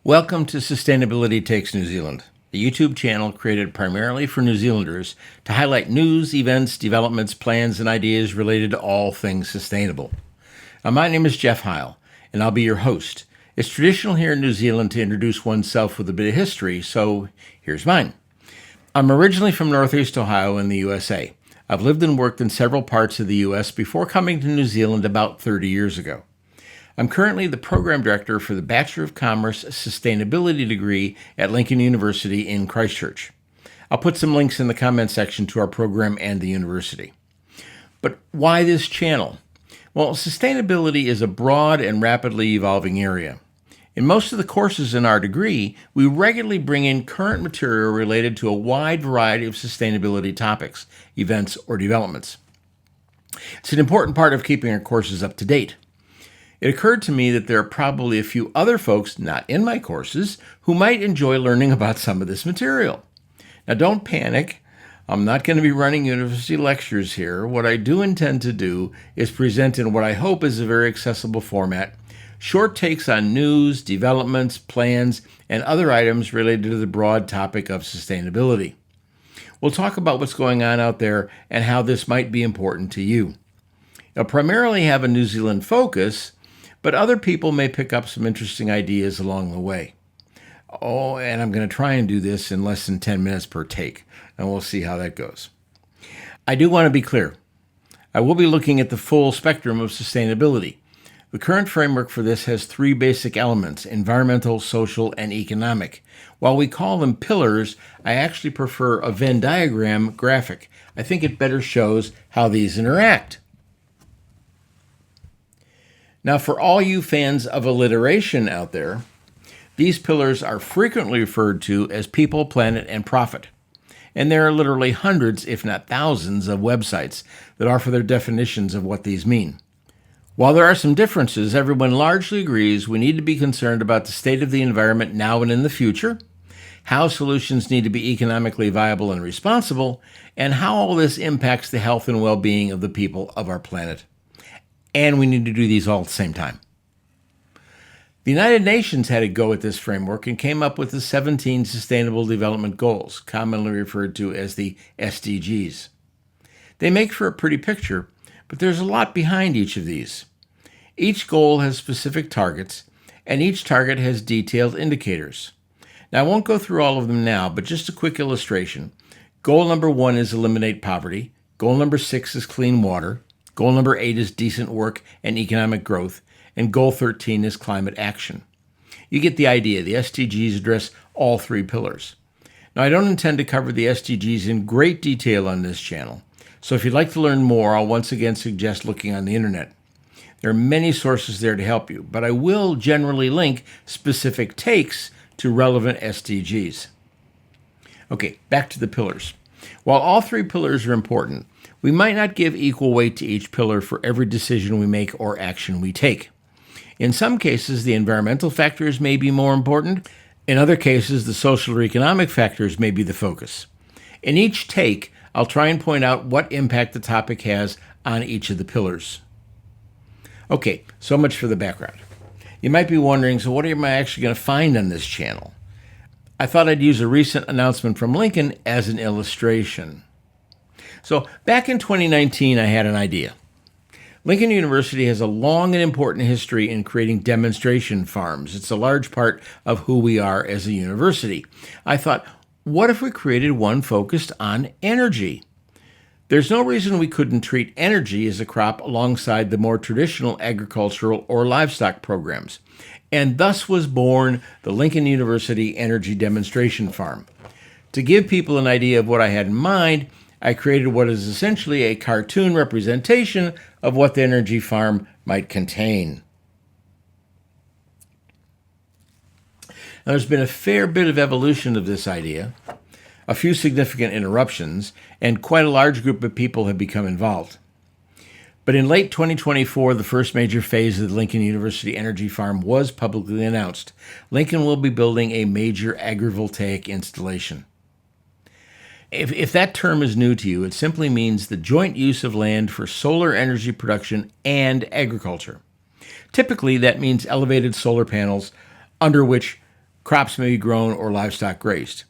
Welcome to Sustainability Takes New Zealand, a YouTube channel created primarily for New Zealanders to highlight news, events, developments, plans, and ideas related to all things sustainable. My name is Jeff Heil, and I'll be your host. It's traditional here in New Zealand to introduce oneself with a bit of history, so here's mine. I'm originally from Northeast Ohio in the USA. I've lived and worked in several parts of the U.S. before coming to New Zealand about 30 years ago. I'm currently the program director for the Bachelor of Commerce Sustainability degree at Lincoln University in Christchurch. I'll put some links in the comments section to our program and the university. But why this channel? Well, sustainability is a broad and rapidly evolving area. In most of the courses in our degree, we regularly bring in current material related to a wide variety of sustainability topics, events, or developments. It's an important part of keeping our courses up to date. It occurred to me that there are probably a few other folks not in my courses who might enjoy learning about some of this material. Now, don't panic. I'm not going to be running university lectures here. What I do intend to do is present in what I hope is a very accessible format, short takes on news, developments, plans, and other items related to the broad topic of sustainability. We'll talk about what's going on out there and how this might be important to you. I'll primarily have a New Zealand focus, but other people may pick up some interesting ideas along the way. Oh, and I'm going to try and do this in less than 10 minutes per take, and we'll see how that goes. I do want to be clear. I will be looking at the full spectrum of sustainability. The current framework for this has three basic elements: environmental, social, and economic. While we call them pillars, I actually prefer a Venn diagram graphic. I think it better shows how these interact. Now, for all you fans of alliteration out there, these pillars are frequently referred to as people, planet, and profit. And there are literally hundreds, if not thousands, of websites that offer their definitions of what these mean. While there are some differences, everyone largely agrees we need to be concerned about the state of the environment now and in the future, how solutions need to be economically viable and responsible, and how all this impacts the health and well-being of the people of our planet. And we need to do these all at the same time. The United Nations had a go at this framework and came up with the 17 Sustainable Development Goals, commonly referred to as the SDGs. They make for a pretty picture, but there's a lot behind each of these. Each goal has specific targets, and each target has detailed indicators. Now, I won't go through all of them now, but just a quick illustration. Goal number 1 is eliminate poverty. Goal number 6 is clean water. Goal number 8 is decent work and economic growth, and Goal 13 is climate action. You get the idea. The SDGs address all three pillars. Now, I don't intend to cover the SDGs in great detail on this channel, so if you'd like to learn more, I'll once again suggest looking on the internet. There are many sources there to help you, but I will generally link specific takes to relevant SDGs. Okay, back to the pillars. While all three pillars are important, we might not give equal weight to each pillar for every decision we make or action we take. In some cases, the environmental factors may be more important. In other cases, the social or economic factors may be the focus. In each take, I'll try and point out what impact the topic has on each of the pillars. Okay, so much for the background. You might be wondering, so what am I actually going to find on this channel? I thought I'd use a recent announcement from Lincoln as an illustration. So back in 2019, I had an idea. Lincoln University has a long and important history in creating demonstration farms. It's a large part of who we are as a university. I thought, what if we created one focused on energy? There's no reason we couldn't treat energy as a crop alongside the more traditional agricultural or livestock programs. And thus was born the Lincoln University Energy Demonstration Farm. To give people an idea of what I had in mind, I created what is essentially a cartoon representation of what the energy farm might contain. Now, there's been a fair bit of evolution of this idea, a few significant interruptions, and quite a large group of people have become involved. But in late 2024, the first major phase of the Lincoln University Energy Farm was publicly announced. Lincoln will be building a major agrivoltaic installation. If that term is new to you, it simply means the joint use of land for solar energy production and agriculture. Typically, that means elevated solar panels under which crops may be grown or livestock grazed.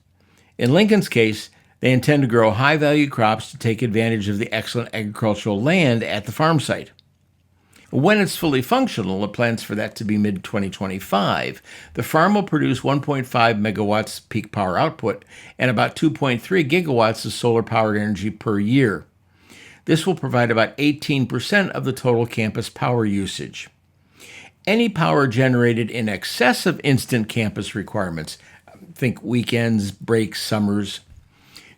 In Lincoln's case, they intend to grow high-value crops to take advantage of the excellent agricultural land at the farm site. When it's fully functional, it plans for that to be mid-2025, the farm will produce 1.5 megawatts peak power output and about 2.3 gigawatts of solar-powered energy per year. This will provide about 18% of the total campus power usage. Any power generated in excess of instant campus requirements, think weekends, breaks, summers,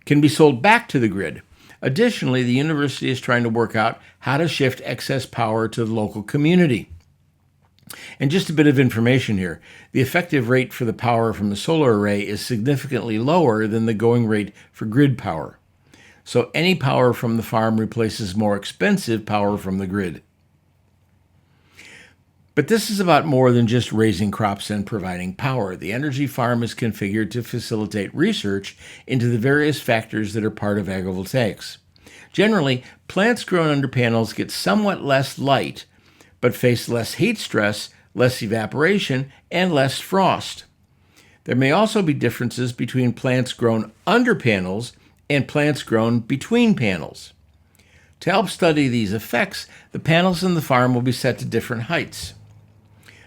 can be sold back to the grid. Additionally, the university is trying to work out how to shift excess power to the local community. And just a bit of information here. The effective rate for the power from the solar array is significantly lower than the going rate for grid power. So any power from the farm replaces more expensive power from the grid. But this is about more than just raising crops and providing power. The energy farm is configured to facilitate research into the various factors that are part of agrivoltaics. Generally, plants grown under panels get somewhat less light, but face less heat stress, less evaporation, and less frost. There may also be differences between plants grown under panels and plants grown between panels. To help study these effects, the panels in the farm will be set to different heights.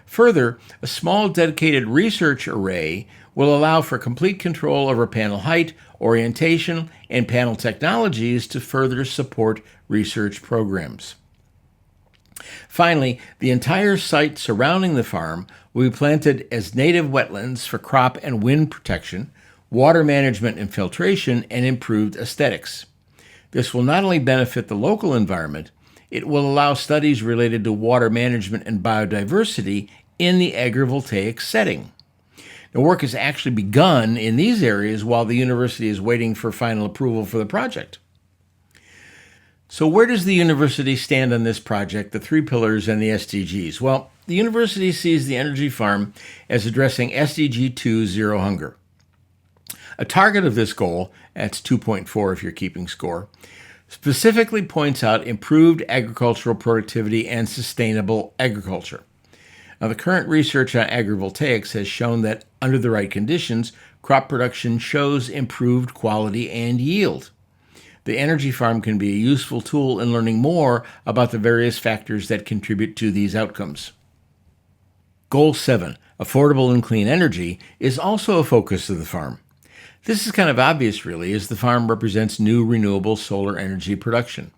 Further, a small dedicated research array will allow for complete control over panel height, orientation, and panel technologies to further support research programs. Finally, the entire site surrounding the farm will be planted as native wetlands for crop and wind protection, water management and filtration, and improved aesthetics. This will not only benefit the local environment, it will allow studies related to water management and biodiversity in the agrivoltaic setting. The work has actually begun in these areas while the university is waiting for final approval for the project. So where does the university stand on this project, the 3 pillars and the SDGs? Well, the university sees the energy farm as addressing SDG 2, Zero Hunger. A target of this goal, that's 2.4 if you're keeping score, specifically points out improved agricultural productivity and sustainable agriculture. Now, the current research on agrivoltaics has shown that under the right conditions, crop production shows improved quality and yield. The energy farm can be a useful tool in learning more about the various factors that contribute to these outcomes. Goal 7, affordable and clean energy, is also a focus of the farm. This is kind of obvious, really, as the farm represents new renewable solar energy production.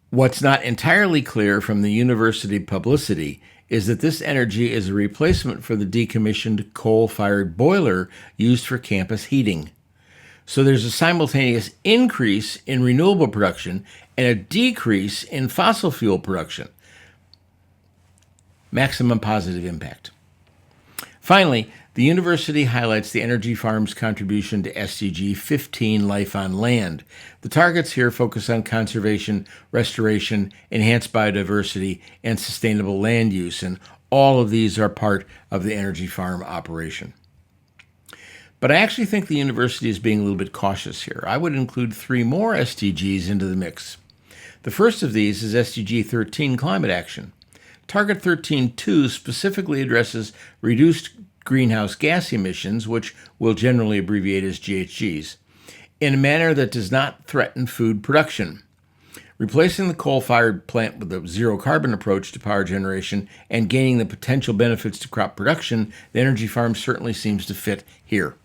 What's not entirely clear from the university publicity is that this energy is a replacement for the decommissioned coal-fired boiler used for campus heating. So there's a simultaneous increase in renewable production and a decrease in fossil fuel production. Maximum positive impact. Finally, the university highlights the energy farm's contribution to SDG 15, Life on Land. The targets here focus on conservation, restoration, enhanced biodiversity, and sustainable land use, and all of these are part of the energy farm operation. But I actually think the university is being a little bit cautious here. I would include 3 more SDGs into the mix. The first of these is SDG 13, Climate Action. Target 13.2 specifically addresses reduced greenhouse gas emissions, which we'll generally abbreviate as GHGs, in a manner that does not threaten food production. Replacing the coal-fired plant with a zero-carbon approach to power generation and gaining the potential benefits to crop production, the energy farm certainly seems to fit here.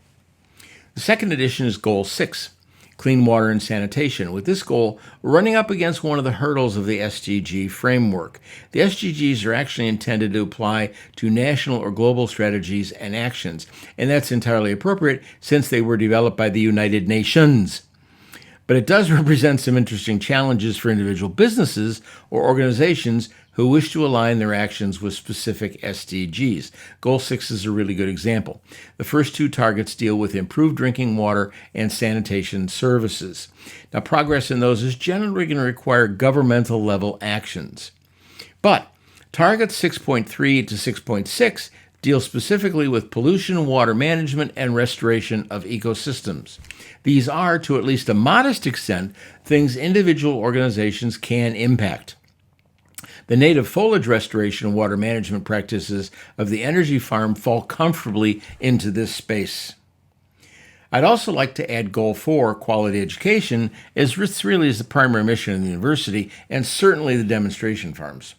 The second addition is Goal 6, Clean Water and Sanitation. With this goal, we're running up against one of the hurdles of the SDG framework. The SDGs are actually intended to apply to national or global strategies and actions, and that's entirely appropriate since they were developed by the United Nations. But it does represent some interesting challenges for individual businesses or organizations who wish to align their actions with specific SDGs. Goal 6 is a really good example. The first 2 targets deal with improved drinking water and sanitation services. Now, progress in those is generally going to require governmental level actions. But targets 6.3 to 6.6 deal specifically with pollution, water management, and restoration of ecosystems. These are, to at least a modest extent, things individual organizations can impact. The native foliage restoration and water management practices of the energy farm fall comfortably into this space. I'd also like to add Goal 4, quality education, as this really is the primary mission of the university and certainly the demonstration farms.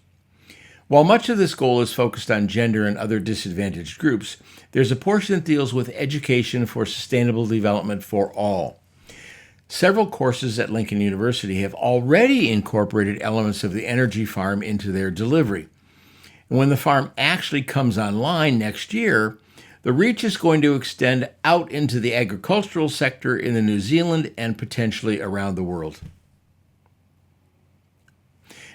While much of this goal is focused on gender and other disadvantaged groups, there's a portion that deals with education for sustainable development for all. Several courses at Lincoln University have already incorporated elements of the energy farm into their delivery. And when the farm actually comes online next year, the reach is going to extend out into the agricultural sector in New Zealand and potentially around the world.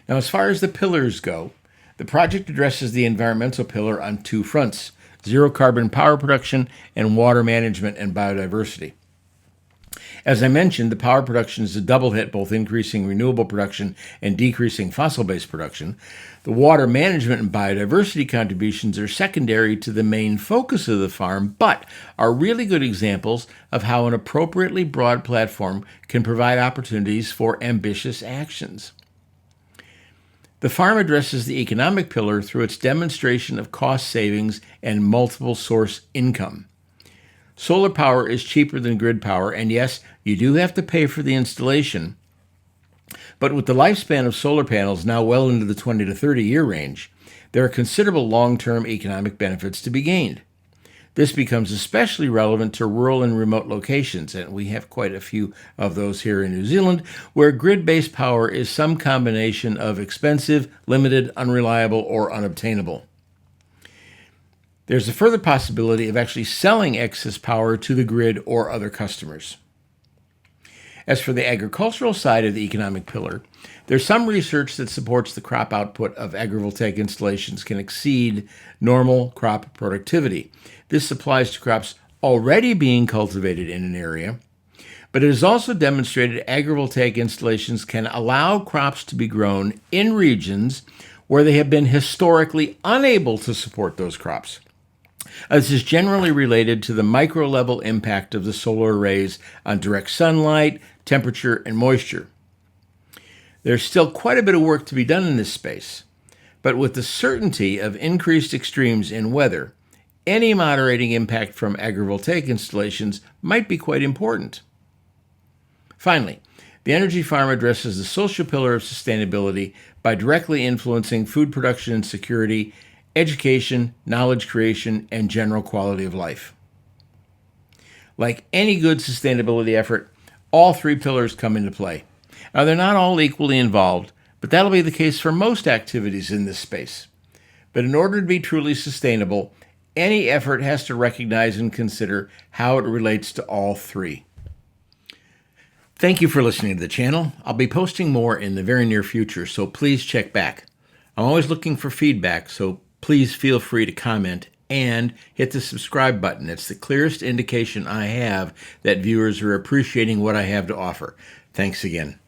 Now, as far as the pillars go, the project addresses the environmental pillar on two fronts: zero carbon power production and water management and biodiversity. As I mentioned, the power production is a double hit, both increasing renewable production and decreasing fossil-based production. The water management and biodiversity contributions are secondary to the main focus of the farm, but are really good examples of how an appropriately broad platform can provide opportunities for ambitious actions. The farm addresses the economic pillar through its demonstration of cost savings and multiple source income. Solar power is cheaper than grid power, and yes, you do have to pay for the installation. But with the lifespan of solar panels now well into the 20 to 30 year range, there are considerable long-term economic benefits to be gained. This becomes especially relevant to rural and remote locations, and we have quite a few of those here in New Zealand, where grid-based power is some combination of expensive, limited, unreliable, or unobtainable. There's a further possibility of actually selling excess power to the grid or other customers. As for the agricultural side of the economic pillar, there's some research that supports the crop output of agrivoltaic installations can exceed normal crop productivity. This applies to crops already being cultivated in an area, but it is also demonstrated agrivoltaic installations can allow crops to be grown in regions where they have been historically unable to support those crops. This is generally related to the micro-level impact of the solar arrays on direct sunlight, temperature, and moisture. There's still quite a bit of work to be done in this space, but with the certainty of increased extremes in weather, any moderating impact from agrivoltaic installations might be quite important. Finally, the energy farm addresses the social pillar of sustainability by directly influencing food production and security, education, knowledge creation, and general quality of life. Like any good sustainability effort, all three pillars come into play. Now, they're not all equally involved, but that'll be the case for most activities in this space. But in order to be truly sustainable, any effort has to recognize and consider how it relates to all three. Thank you for listening to the channel. I'll be posting more in the very near future, so please check back. I'm always looking for feedback, so please feel free to comment and hit the subscribe button. It's the clearest indication I have that viewers are appreciating what I have to offer. Thanks again.